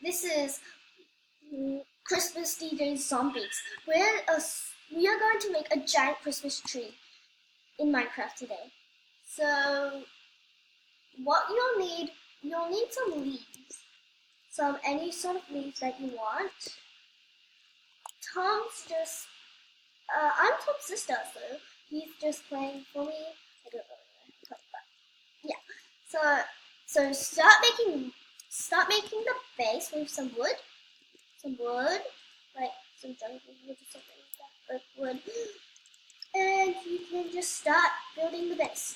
This is Christmas DJ Zombies. We are going to make a giant Christmas tree in Minecraft today. So what you'll need some leaves. Any sort of leaves that you want. I'm Tom's sister, so he's just playing for me. I don't really know how to play, but yeah. So start making the base with some wood, like some jungle wood or something like that, or wood. And you can just start building the base.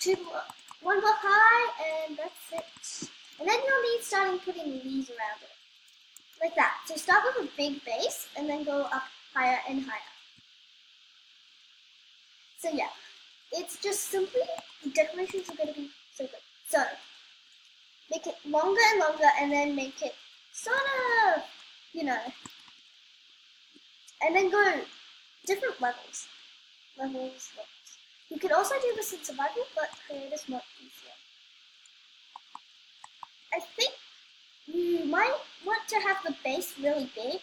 One block high, and that's it. And then you'll need starting putting leaves around it, like that. So start with a big base, and then go up higher and higher. So yeah, it's just simply the decorations are gonna be so good. So make it longer and longer, and then make it sort of, and then go different levels. You can also do this in survival, but create is much easier. I think you might want to have the base really big.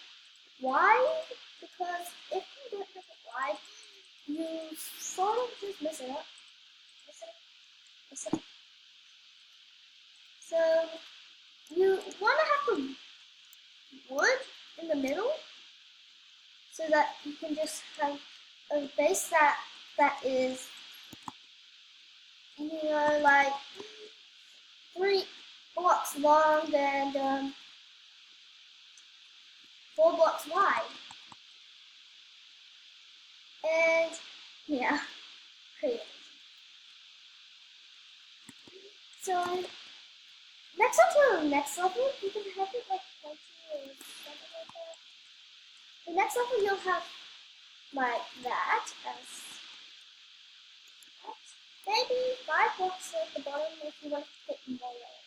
Why? Because if you don't have it wide, you sort of just mess it up. So you want to have the wood in the middle, so that you can just have a base that is, like 3 blocks long and 4 blocks wide. And yeah, create. So next up to the next level, you can have it like 20 or something like that. The next level you'll have like that, as maybe 5 blocks at the bottom if you want to fit more layers.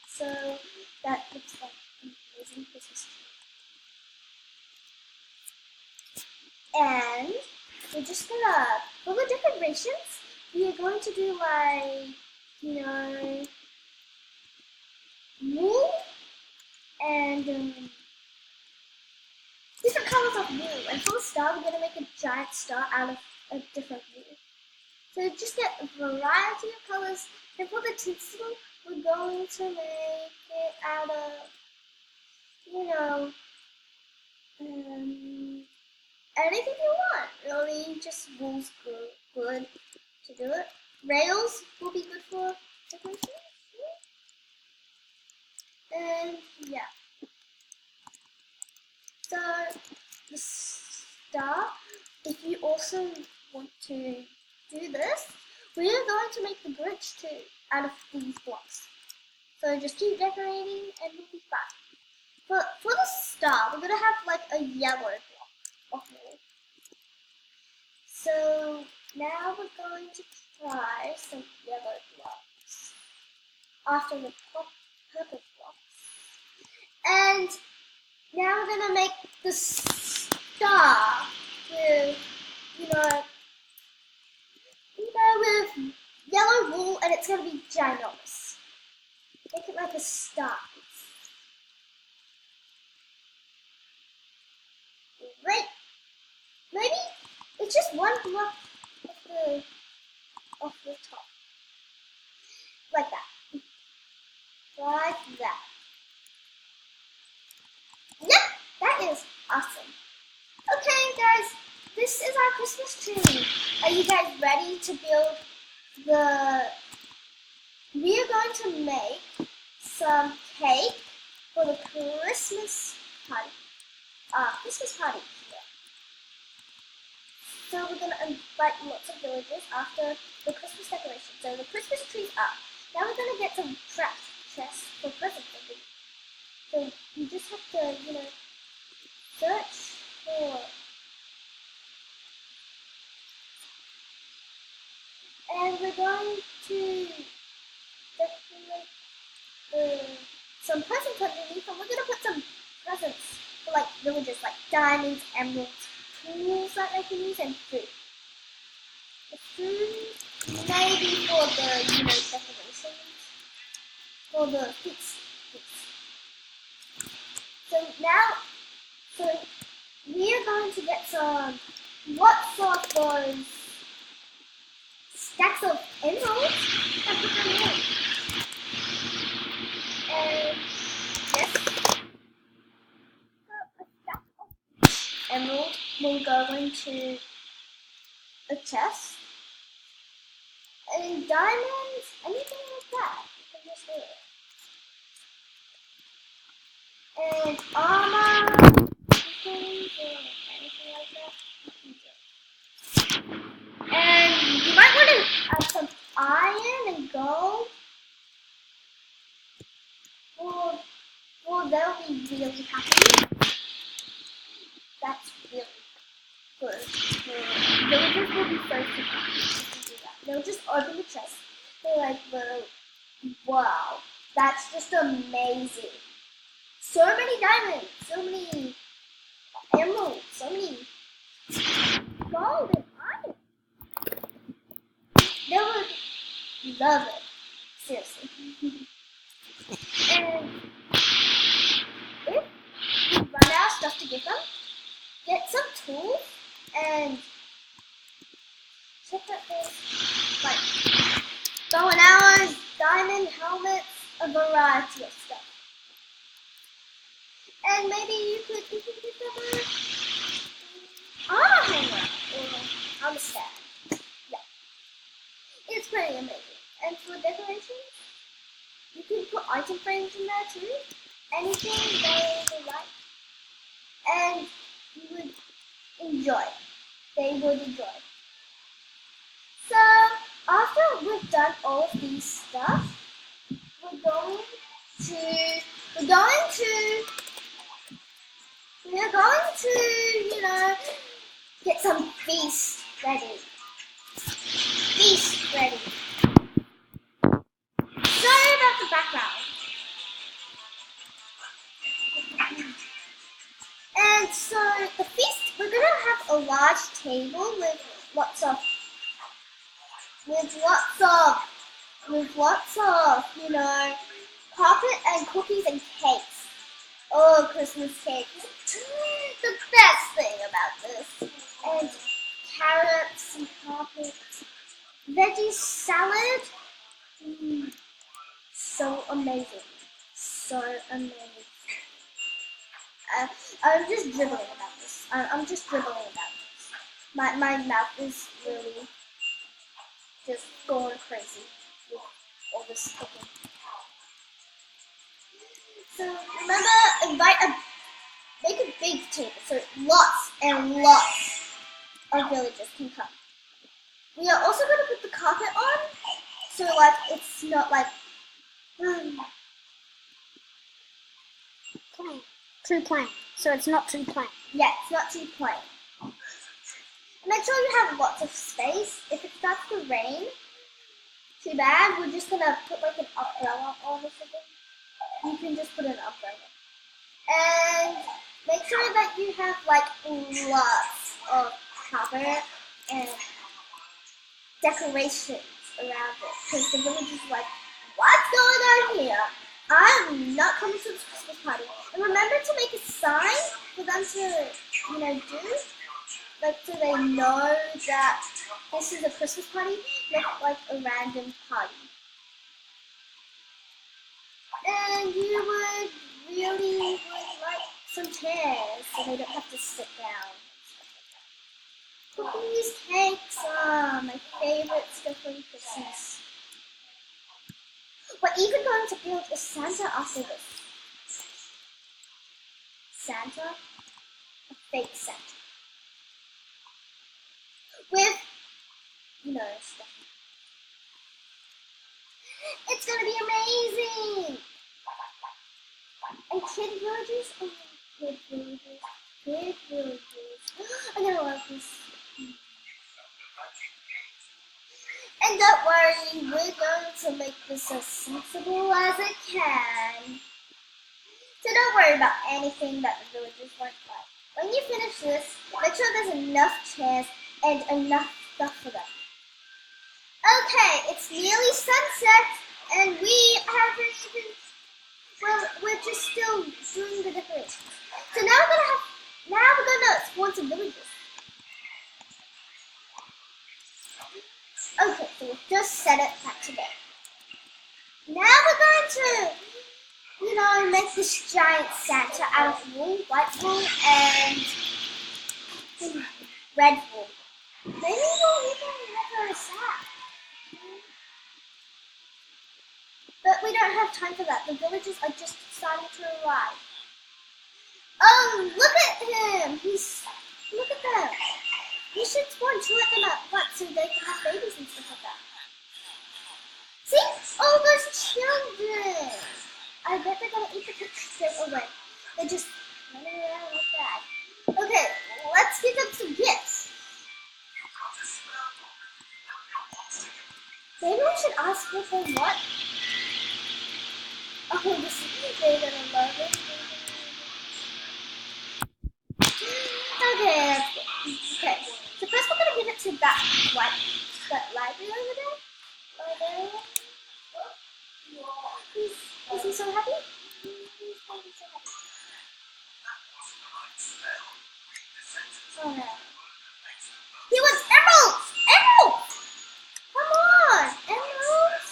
So that looks like an amazing Christmas tree. And we're just gonna, for the decorations, we are going to do like, wool and different colors of wool. And for the star, we're going to make a giant star out of a different wool. So just get a variety of colors. And for the tinsel, we're going to make it out of, anything you want. Really, just wool's good to do it. Rails will be good for decoration. And yeah. So the star, if you also want to do this, we are going to make the bridge too out of these blocks. So just keep decorating and we'll be fine. For the star, we're gonna have like a yellow block of wool. So now we're going to try some yellow blocks after the purple blocks. And now we're gonna make the star with, with yellow wool, and it's gonna be ginormous. Make it like a star. Right? Maybe it's just one block of the top. Like that. Like that. Yep, that is awesome. Okay, guys, this is our Christmas tree. Are you guys ready to build we are going to make some cake for the Christmas party. Here. So we're going to invite lots of villagers after the Christmas decoration. So the Christmas tree's up. Now we're going to get some chests for presents. So you just have to, search for. And we're going to decorate some presents underneath, and we're going to put some presents for like villagers, like diamonds, emeralds, tools that they can use, and food. The food maybe for the, decorations, for the So now, so we are going to get some lots of those stacks of emeralds and put them in. And yes, a stack of emerald will go into a chest. And diamonds, anything like that, you can just do it. And armor, anything like that, you can do. And you might want to add some iron and gold. Well, they'll be really happy. That's really good. The villagers will be so surprised if you do that. They'll just open the chest. They're like, wow, that's just amazing. So many diamonds, so many emeralds, so many gold and iron. They would love it, seriously. And if you run out of stuff to give them, get some tools and check out this, like bow and arrows, diamond helmets, a variety of stuff. And maybe you could give them an armor hanger or armor stand. Yeah, it's pretty amazing. And for decorations, you can put item frames in there too. Anything they like, and you would enjoy. They would enjoy. So after we've done all of these stuff, we're going to, you know, get some feast ready. Feast ready. Sorry about the background. And so the feast, we're gonna have a large table with lots of, you know, carpet and cookies and cakes. Oh, Christmas cakes. The best thing about this. And carrots and carpet. Veggie salad. So amazing. So amazing. I'm just dribbling about this. I'm just dribbling about this. My mouth is really just going crazy with all this cooking. So remember, make a big table so lots and lots of villagers can come. We are also going to put the carpet on, so like it's not like plain. Too plain. So it's not too plain. Yeah, it's not too plain. Make sure you have lots of space. If it starts to rain, too bad. We're just gonna put like an umbrella on or something. You can just put an umbrella. And make sure that you have like lots of carpet and decorations around it. Because the village is like, what's going on here? I'm not coming to this Christmas party. And remember to make a sign for them to, you know, do. Like, so they know that this is a Christmas party, not like a random party. And you would really like some chairs so they don't have to sit down. Cookies, cakes are my favorite stuff for Christmas. We're even going to build a Santa after this. Santa, a fake Santa. With, you know, stuff. It's gonna be amazing! And kid villagers, oh, kid villagers, I'm gonna love this. And don't worry, we're going to make this as sensible as it can. So don't worry about anything that the villagers won't like. When you finish this, make sure there's enough chairs and enough stuff for them. Okay, it's nearly sunset, and we haven't even, well, just still doing the decoration. So now we're gonna spawn some villagers. Okay, so we've just set it back today. Now we're going to, make this giant Santa out of wool, white wool, and red wool. Maybe we'll even make a sack. But we don't have time for that. The villagers are just starting to arrive. Oh, look at him! Look at them. You should spawn two of them at once so they can have babies and stuff like that. See? All those children! I bet they're gonna eat the cake straight away. They're just running around like that. Okay, let's give them some gifts. Maybe we should ask what they want. Oh, they're gonna love it. Okay, that's good. Okay, so first we're gonna give it to that library over there. Is he so happy? He's probably so happy. Oh no. He wants emeralds! Emeralds! Come on! Emeralds!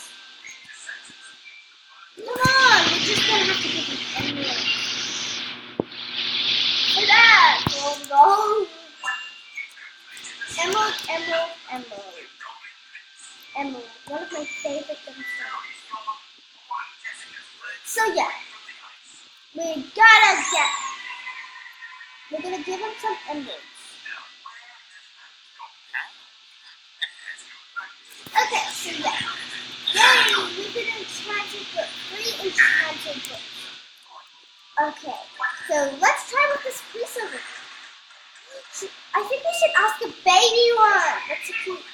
Come on! We're just gonna have to give him emeralds. Look at that! Gold. Emerald, emerald, emerald. Emerald. One of my favorite things. So yeah. We're gonna give him some emeralds. Okay, so yeah. Yay! We did enchanted book. 3 enchanted books. Okay, so let's try with this piece over here. I think we should ask a baby one. That's a cute.